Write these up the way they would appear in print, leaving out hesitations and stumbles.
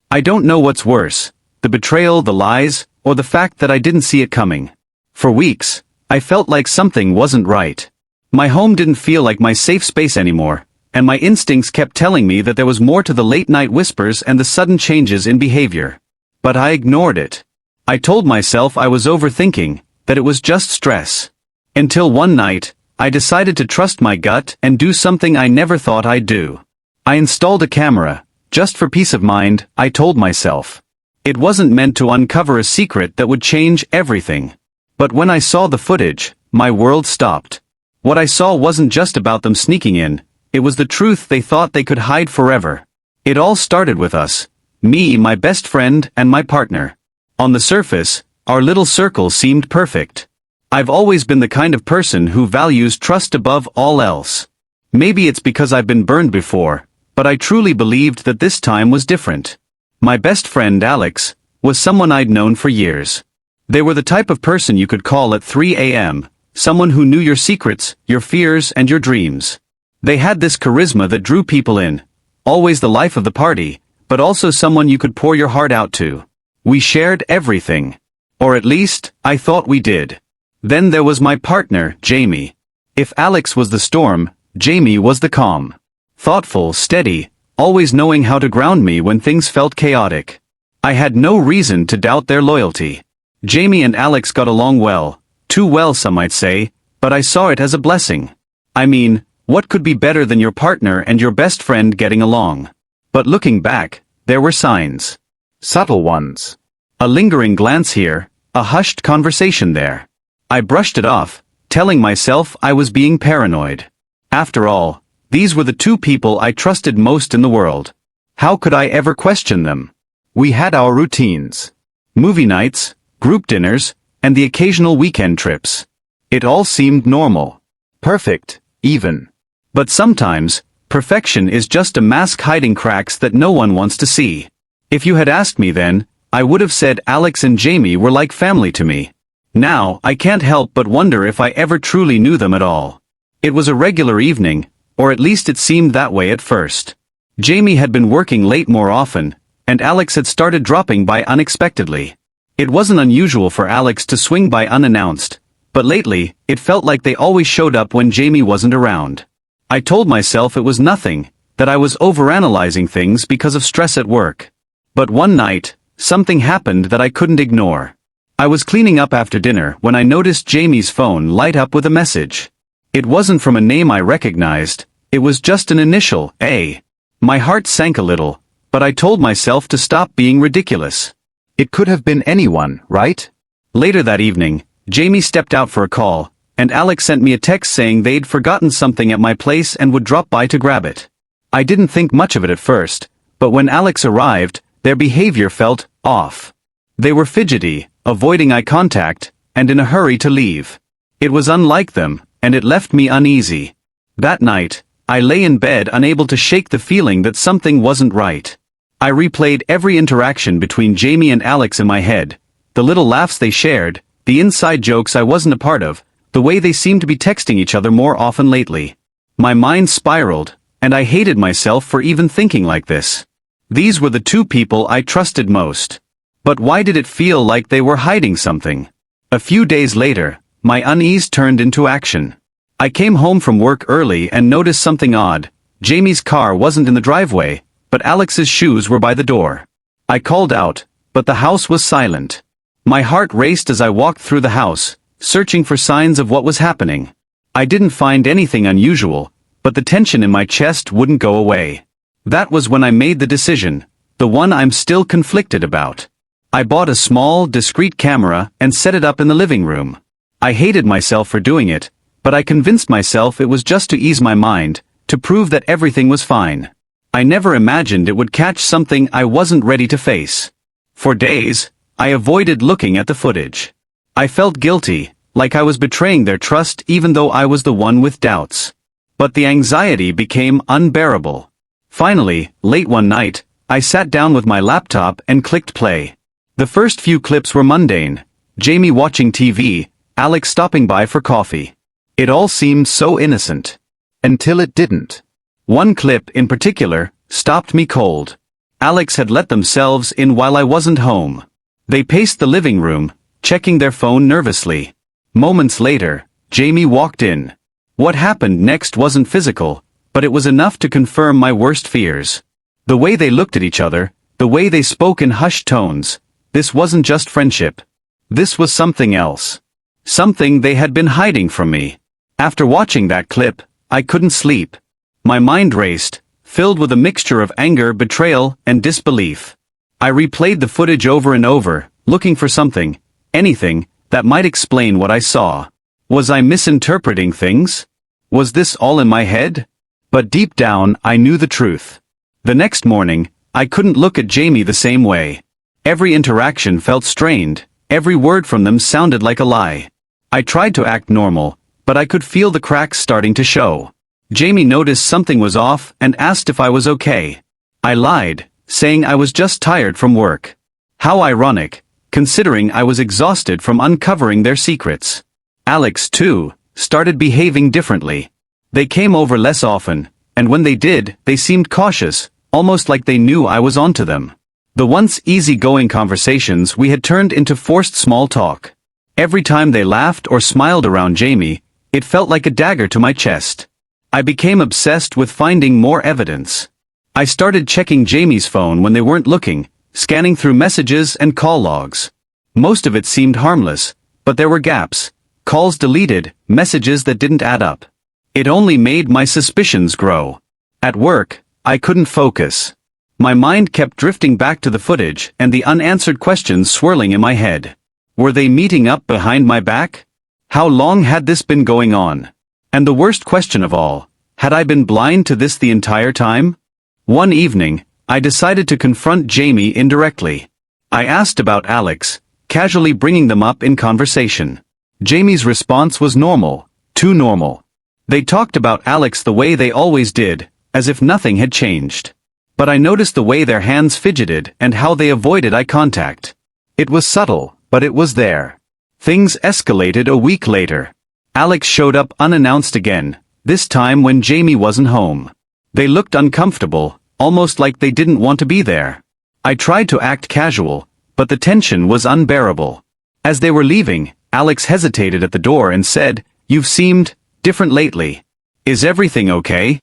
I don't know what's worse, the betrayal, the lies, or the fact that I didn't see it coming. For weeks, I felt like something wasn't right. My home didn't feel like my safe space anymore, and my instincts kept telling me that there was more to the late-night whispers and the sudden changes in behavior. But I ignored it. I told myself I was overthinking, that it was just stress. Until one night, I decided to trust my gut and do something I never thought I'd do. I installed a camera, just for peace of mind, I told myself. It wasn't meant to uncover a secret that would change everything. But when I saw the footage, my world stopped. What I saw wasn't just about them sneaking in, it was the truth they thought they could hide forever. It all started with us. Me, my best friend, and my partner. On the surface, our little circle seemed perfect. I've always been the kind of person who values trust above all else. Maybe it's because I've been burned before, but I truly believed that this time was different. My best friend Alex was someone I'd known for years. They were the type of person you could call at 3 a.m., someone who knew your secrets, your fears, and your dreams. They had this charisma that drew people in, always the life of the party, but also someone you could pour your heart out to. We shared everything. Or at least, I thought we did. Then there was my partner, Jamie. If Alex was the storm, Jamie was the calm. Thoughtful, steady, always knowing how to ground me when things felt chaotic. I had no reason to doubt their loyalty. Jamie and Alex got along well, too well some might say, but I saw it as a blessing. I mean, what could be better than your partner and your best friend getting along? But looking back, there were signs. Subtle ones. A lingering glance here, a hushed conversation there. I brushed it off, telling myself I was being paranoid. After all, these were the two people I trusted most in the world. How could I ever question them? We had our routines. Movie nights, group dinners, and the occasional weekend trips. It all seemed normal. Perfect, even. But sometimes, perfection is just a mask hiding cracks that no one wants to see. If you had asked me then, I would have said Alex and Jamie were like family to me. Now, I can't help but wonder if I ever truly knew them at all. It was a regular evening, or at least it seemed that way at first. Jamie had been working late more often, and Alex had started dropping by unexpectedly. It wasn't unusual for Alex to swing by unannounced, but lately, it felt like they always showed up when Jamie wasn't around. I told myself it was nothing, that I was overanalyzing things because of stress at work. But one night, something happened that I couldn't ignore. I was cleaning up after dinner when I noticed Jamie's phone light up with a message. It wasn't from a name I recognized, it was just an initial, A. My heart sank a little, but I told myself to stop being ridiculous. It could have been anyone, right? Later that evening, Jamie stepped out for a call, and Alex sent me a text saying they'd forgotten something at my place and would drop by to grab it. I didn't think much of it at first, but when Alex arrived, their behavior felt off. They were fidgety, avoiding eye contact, and in a hurry to leave. It was unlike them, and it left me uneasy. That night, I lay in bed unable to shake the feeling that something wasn't right. I replayed every interaction between Jamie and Alex in my head, the little laughs they shared, the inside jokes I wasn't a part of, the way they seemed to be texting each other more often lately. My mind spiraled, and I hated myself for even thinking like this. These were the two people I trusted most. But why did it feel like they were hiding something? A few days later, my unease turned into action. I came home from work early and noticed something odd. Jamie's car wasn't in the driveway, but Alex's shoes were by the door. I called out, but the house was silent. My heart raced as I walked through the house, searching for signs of what was happening. I didn't find anything unusual, but the tension in my chest wouldn't go away. That was when I made the decision, the one I'm still conflicted about. I bought a small, discreet camera and set it up in the living room. I hated myself for doing it, but I convinced myself it was just to ease my mind, to prove that everything was fine. I never imagined it would catch something I wasn't ready to face. For days, I avoided looking at the footage. I felt guilty, like I was betraying their trust even though I was the one with doubts. But the anxiety became unbearable. Finally, late one night, I sat down with my laptop and clicked play. The first few clips were mundane. Jamie watching TV, Alex stopping by for coffee. It all seemed so innocent. Until it didn't. One clip in particular stopped me cold. Alex had let themselves in while I wasn't home. They paced the living room, checking their phone nervously. Moments later, Jamie walked in. What happened next wasn't physical, but it was enough to confirm my worst fears. The way they looked at each other, the way they spoke in hushed tones, this wasn't just friendship. This was something else. Something they had been hiding from me. After watching that clip, I couldn't sleep. My mind raced, filled with a mixture of anger, betrayal, and disbelief. I replayed the footage over and over, looking for something, anything, that might explain what I saw. Was I misinterpreting things? Was this all in my head? But deep down, I knew the truth. The next morning, I couldn't look at Jamie the same way. Every interaction felt strained, every word from them sounded like a lie. I tried to act normal, but I could feel the cracks starting to show. Jamie noticed something was off and asked if I was okay. I lied, saying I was just tired from work. How ironic, considering I was exhausted from uncovering their secrets. Alex, too, started behaving differently. They came over less often, and when they did, they seemed cautious, almost like they knew I was onto them. The once easy-going conversations we had turned into forced small talk. Every time they laughed or smiled around Jamie, it felt like a dagger to my chest. I became obsessed with finding more evidence. I started checking Jamie's phone when they weren't looking, scanning through messages and call logs. Most of it seemed harmless, but there were gaps, calls deleted, messages that didn't add up. It only made my suspicions grow. At work, I couldn't focus. My mind kept drifting back to the footage and the unanswered questions swirling in my head. Were they meeting up behind my back? How long had this been going on? And the worst question of all, had I been blind to this the entire time? One evening, I decided to confront Jamie indirectly. I asked about Alex, casually bringing them up in conversation. Jamie's response was normal, too normal. They talked about Alex the way they always did, as if nothing had changed. But I noticed the way their hands fidgeted and how they avoided eye contact. It was subtle, but it was there. Things escalated a week later. Alex showed up unannounced again, this time when Jamie wasn't home. They looked uncomfortable, almost like they didn't want to be there. I tried to act casual, but the tension was unbearable. As they were leaving, Alex hesitated at the door and said, "You've seemed different lately. Is everything okay?"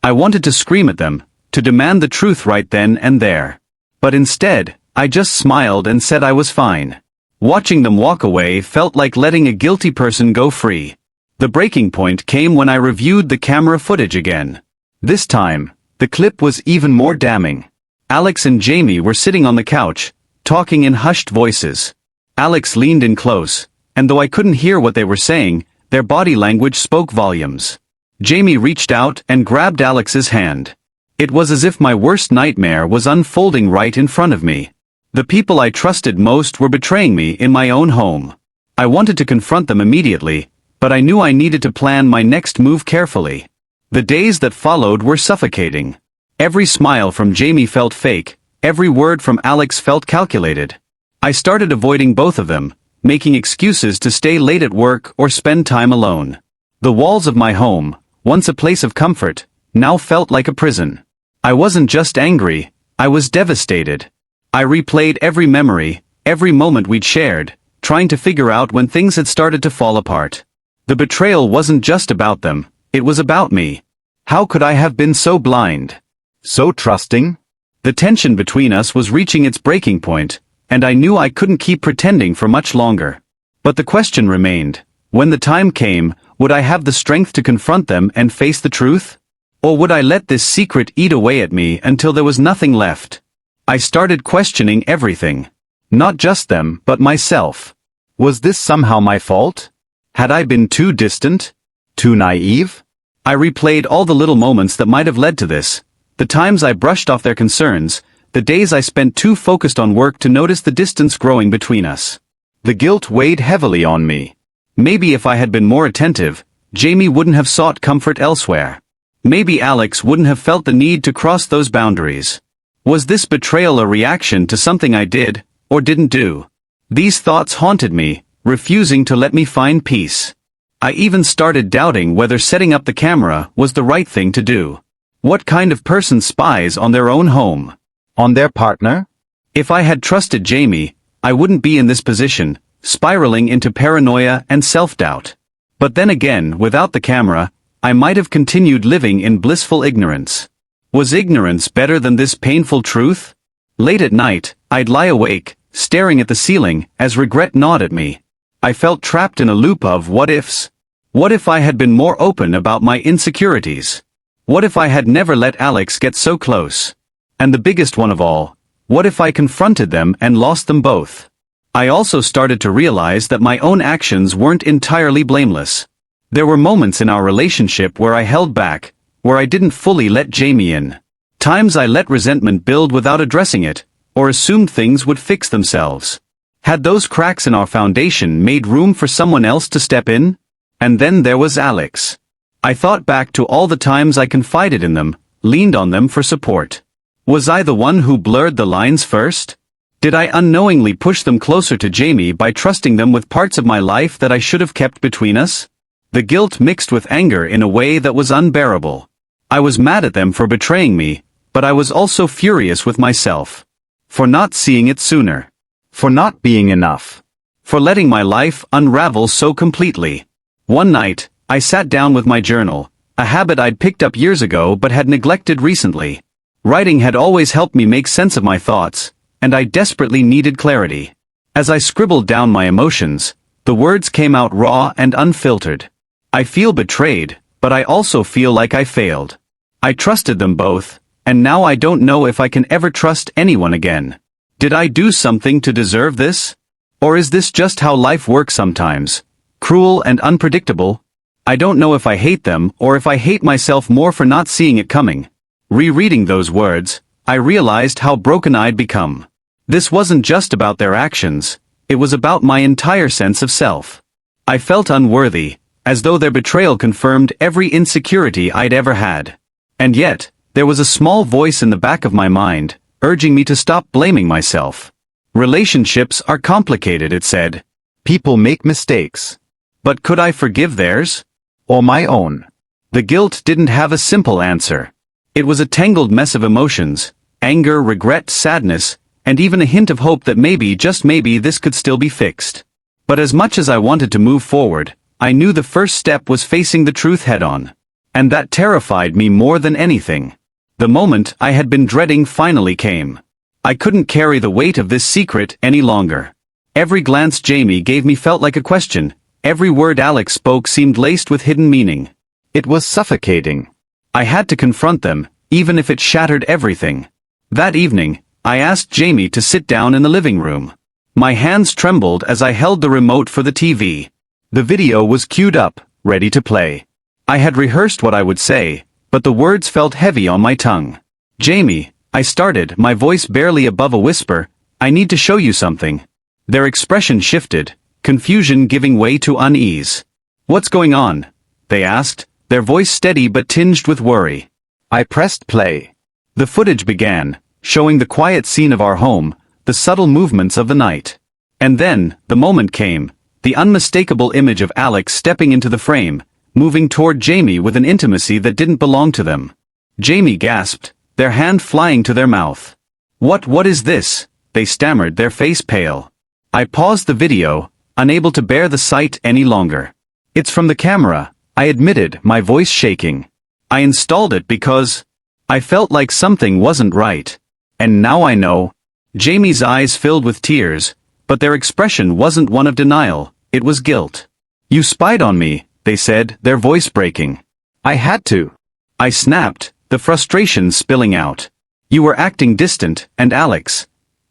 I wanted to scream at them, to demand the truth right then and there. But instead, I just smiled and said I was fine. Watching them walk away felt like letting a guilty person go free. The breaking point came when I reviewed the camera footage again. This time, the clip was even more damning. Alex and Jamie were sitting on the couch, talking in hushed voices. Alex leaned in close, and though I couldn't hear what they were saying, their body language spoke volumes. Jamie reached out and grabbed Alex's hand. It was as if my worst nightmare was unfolding right in front of me. The people I trusted most were betraying me in my own home. I wanted to confront them immediately, but I knew I needed to plan my next move carefully. The days that followed were suffocating. Every smile from Jamie felt fake, every word from Alex felt calculated. I started avoiding both of them, making excuses to stay late at work or spend time alone. The walls of my home, once a place of comfort, now felt like a prison. I wasn't just angry, I was devastated. I replayed every memory, every moment we'd shared, trying to figure out when things had started to fall apart. The betrayal wasn't just about them, it was about me. How could I have been so blind? So trusting? The tension between us was reaching its breaking point, and I knew I couldn't keep pretending for much longer. But the question remained, when the time came, would I have the strength to confront them and face the truth? Or would I let this secret eat away at me until there was nothing left? I started questioning everything. Not just them, but myself. Was this somehow my fault? Had I been too distant? Too naive? I replayed all the little moments that might have led to this, the times I brushed off their concerns, the days I spent too focused on work to notice the distance growing between us. The guilt weighed heavily on me. Maybe if I had been more attentive, Jamie wouldn't have sought comfort elsewhere. Maybe Alex wouldn't have felt the need to cross those boundaries. Was this betrayal a reaction to something I did, or didn't do? These thoughts haunted me, refusing to let me find peace. I even started doubting whether setting up the camera was the right thing to do. What kind of person spies on their own home? On their partner? If I had trusted Jamie, I wouldn't be in this position, spiraling into paranoia and self-doubt. But then again, without the camera, I might have continued living in blissful ignorance. Was ignorance better than this painful truth? Late at night, I'd lie awake, staring at the ceiling, as regret gnawed at me. I felt trapped in a loop of what-ifs. What if I had been more open about my insecurities? What if I had never let Alex get so close? And the biggest one of all, what if I confronted them and lost them both? I also started to realize that my own actions weren't entirely blameless. There were moments in our relationship where I held back, where I didn't fully let Jamie in. Times I let resentment build without addressing it, or assumed things would fix themselves. Had those cracks in our foundation made room for someone else to step in? And then there was Alex. I thought back to all the times I confided in them, leaned on them for support. Was I the one who blurred the lines first? Did I unknowingly push them closer to Jamie by trusting them with parts of my life that I should have kept between us? The guilt mixed with anger in a way that was unbearable. I was mad at them for betraying me, but I was also furious with myself. For not seeing it sooner. For not being enough. For letting my life unravel so completely. One night, I sat down with my journal, a habit I'd picked up years ago but had neglected recently. Writing had always helped me make sense of my thoughts, and I desperately needed clarity. As I scribbled down my emotions, the words came out raw and unfiltered. I feel betrayed, but I also feel like I failed. I trusted them both, and now I don't know if I can ever trust anyone again. Did I do something to deserve this? Or is this just how life works sometimes? Cruel and unpredictable? I don't know if I hate them or if I hate myself more for not seeing it coming. Rereading those words, I realized how broken I'd become. This wasn't just about their actions, it was about my entire sense of self. I felt unworthy, as though their betrayal confirmed every insecurity I'd ever had. And yet, there was a small voice in the back of my mind, urging me to stop blaming myself. Relationships are complicated, it said. People make mistakes. But could I forgive theirs? Or my own? The guilt didn't have a simple answer. It was a tangled mess of emotions, anger, regret, sadness, and even a hint of hope that maybe, just maybe, this could still be fixed. But as much as I wanted to move forward, I knew the first step was facing the truth head-on. And that terrified me more than anything. The moment I had been dreading finally came. I couldn't carry the weight of this secret any longer. Every glance Jamie gave me felt like a question. Every word Alex spoke seemed laced with hidden meaning. It was suffocating. I had to confront them, even if it shattered everything. That evening, I asked Jamie to sit down in the living room. My hands trembled as I held the remote for the TV. The video was queued up, ready to play. I had rehearsed what I would say, but the words felt heavy on my tongue. Jamie, I started, my voice barely above a whisper, I need to show you something. Their expression shifted, confusion giving way to unease. What's going on? They asked, their voice steady but tinged with worry. I pressed play. The footage began, showing the quiet scene of our home, the subtle movements of the night. And then, the moment came, the unmistakable image of Alex stepping into the frame, moving toward Jamie with an intimacy that didn't belong to them. Jamie gasped, their hand flying to their mouth. What is this? They stammered, their face pale. I paused the video, unable to bear the sight any longer. It's from the camera, I admitted, my voice shaking. I installed it because I felt like something wasn't right. And now I know. Jamie's eyes filled with tears, but their expression wasn't one of denial, it was guilt. You spied on me, they said, their voice breaking. I had to. I snapped, the frustration spilling out. You were acting distant, and Alex.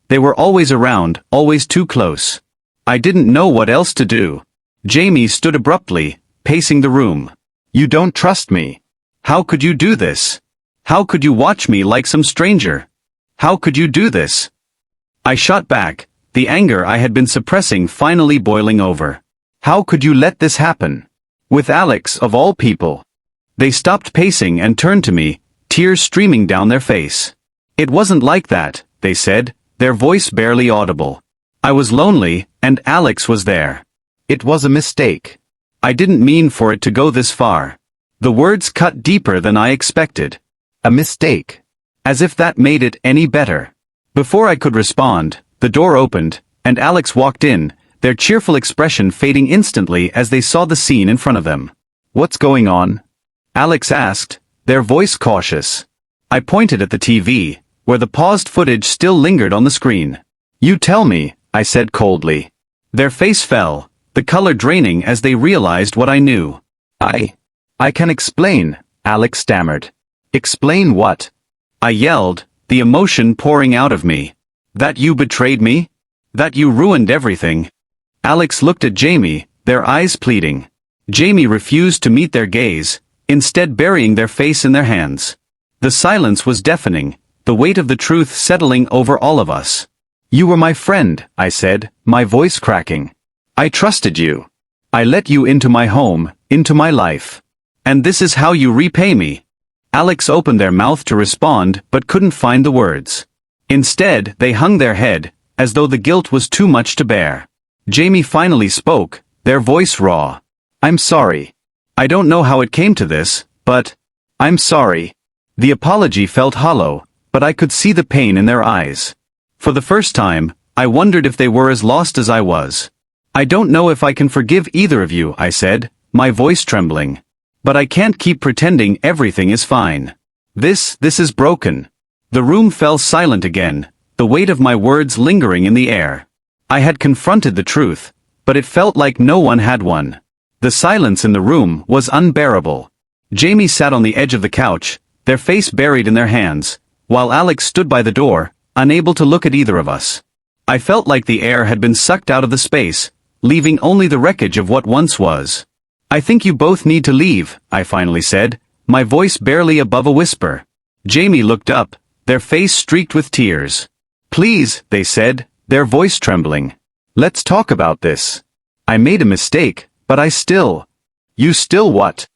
They were always around, always too close. I didn't know what else to do. Jamie stood abruptly, pacing the room. You don't trust me. How could you do this? How could you watch me like some stranger? How could you do this? I shot back, the anger I had been suppressing finally boiling over. How could you let this happen? With Alex, of all people. They stopped pacing and turned to me, tears streaming down their face. It wasn't like that, they said, their voice barely audible. I was lonely, and Alex was there. It was a mistake. I didn't mean for it to go this far. The words cut deeper than I expected. A mistake. As if that made it any better. Before I could respond, the door opened, and Alex walked in, their cheerful expression fading instantly as they saw the scene in front of them. What's going on? Alex asked, their voice cautious. I pointed at the TV, where the paused footage still lingered on the screen. You tell me, I said coldly. Their face fell, the color draining as they realized what I knew. I can explain, Alex stammered. Explain what? I yelled, the emotion pouring out of me. That you betrayed me? That you ruined everything? Alex looked at Jamie, their eyes pleading. Jamie refused to meet their gaze, instead burying their face in their hands. The silence was deafening, the weight of the truth settling over all of us. You were my friend, I said, my voice cracking. I trusted you. I let you into my home, into my life. And this is how you repay me. Alex opened their mouth to respond but couldn't find the words. Instead, they hung their head, as though the guilt was too much to bear. Jamie finally spoke, their voice raw. I'm sorry. I don't know how it came to this, but I'm sorry. The apology felt hollow, but I could see the pain in their eyes. For the first time, I wondered if they were as lost as I was. I don't know if I can forgive either of you, I said, my voice trembling. But I can't keep pretending everything is fine. This is broken. The room fell silent again, the weight of my words lingering in the air. I had confronted the truth, but it felt like no one had one. The silence in the room was unbearable. Jamie sat on the edge of the couch, their face buried in their hands, while Alex stood by the door, unable to look at either of us. I felt like the air had been sucked out of the space, leaving only the wreckage of what once was. I think you both need to leave, I finally said, my voice barely above a whisper. Jamie looked up, their face streaked with tears. Please, they said, their voice trembling. Let's talk about this. I made a mistake, but You still what?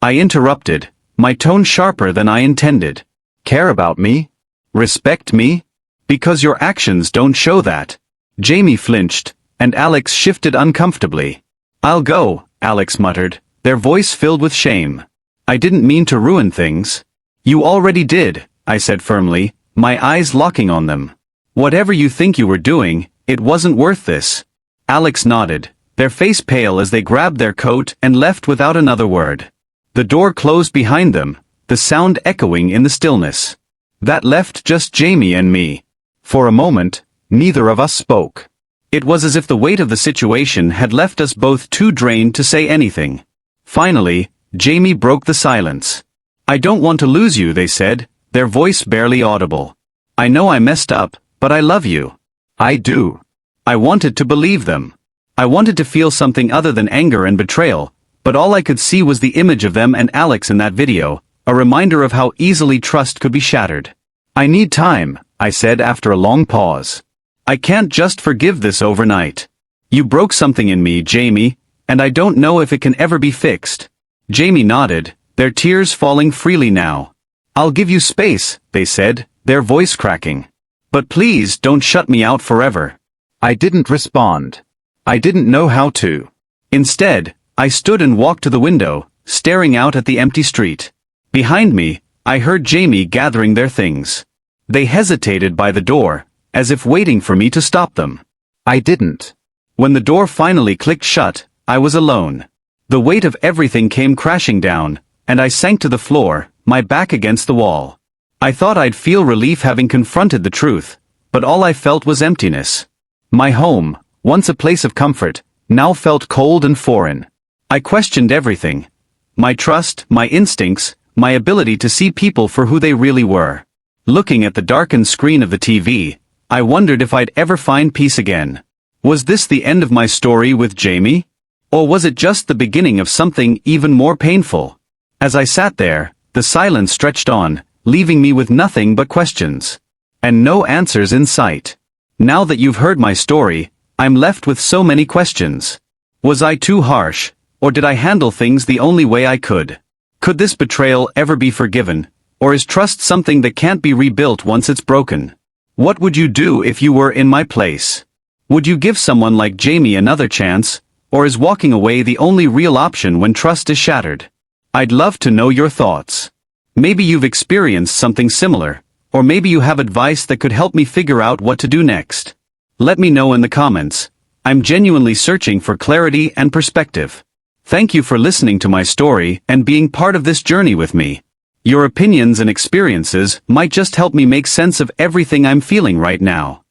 I interrupted, my tone sharper than I intended. Care about me? Respect me? Because your actions don't show that. Jamie flinched, and Alex shifted uncomfortably. I'll go, Alex muttered, their voice filled with shame. I didn't mean to ruin things. You already did, I said firmly, my eyes locking on them. Whatever you think you were doing, it wasn't worth this. Alex nodded, their face pale as they grabbed their coat and left without another word. The door closed behind them, the sound echoing in the stillness. That left just Jamie and me. For a moment, neither of us spoke. It was as if the weight of the situation had left us both too drained to say anything. Finally, Jamie broke the silence. I don't want to lose you, they said, their voice barely audible. I know I messed up, but I love you. I do. I wanted to believe them. I wanted to feel something other than anger and betrayal, but all I could see was the image of them and Alex in that video, a reminder of how easily trust could be shattered. I need time, I said after a long pause. I can't just forgive this overnight. You broke something in me, Jamie, and I don't know if it can ever be fixed. Jamie nodded, their tears falling freely now. I'll give you space, they said, their voice cracking. But please don't shut me out forever. I didn't respond. I didn't know how to. Instead, I stood and walked to the window, staring out at the empty street. Behind me, I heard Jamie gathering their things. They hesitated by the door, as if waiting for me to stop them. I didn't. When the door finally clicked shut, I was alone. The weight of everything came crashing down, and I sank to the floor, my back against the wall. I thought I'd feel relief having confronted the truth, but all I felt was emptiness. My home, once a place of comfort, now felt cold and foreign. I questioned everything. My trust, my instincts, my ability to see people for who they really were. Looking at the darkened screen of the TV, I wondered if I'd ever find peace again. Was this the end of my story with Jamie? Or was it just the beginning of something even more painful? As I sat there, the silence stretched on, leaving me with nothing but questions. And no answers in sight. Now that you've heard my story, I'm left with so many questions. Was I too harsh, or did I handle things the only way I could? Could this betrayal ever be forgiven, or is trust something that can't be rebuilt once it's broken? What would you do if you were in my place? Would you give someone like Jamie another chance, or is walking away the only real option when trust is shattered? I'd love to know your thoughts. Maybe you've experienced something similar, or maybe you have advice that could help me figure out what to do next. Let me know in the comments. I'm genuinely searching for clarity and perspective. Thank you for listening to my story and being part of this journey with me. Your opinions and experiences might just help me make sense of everything I'm feeling right now.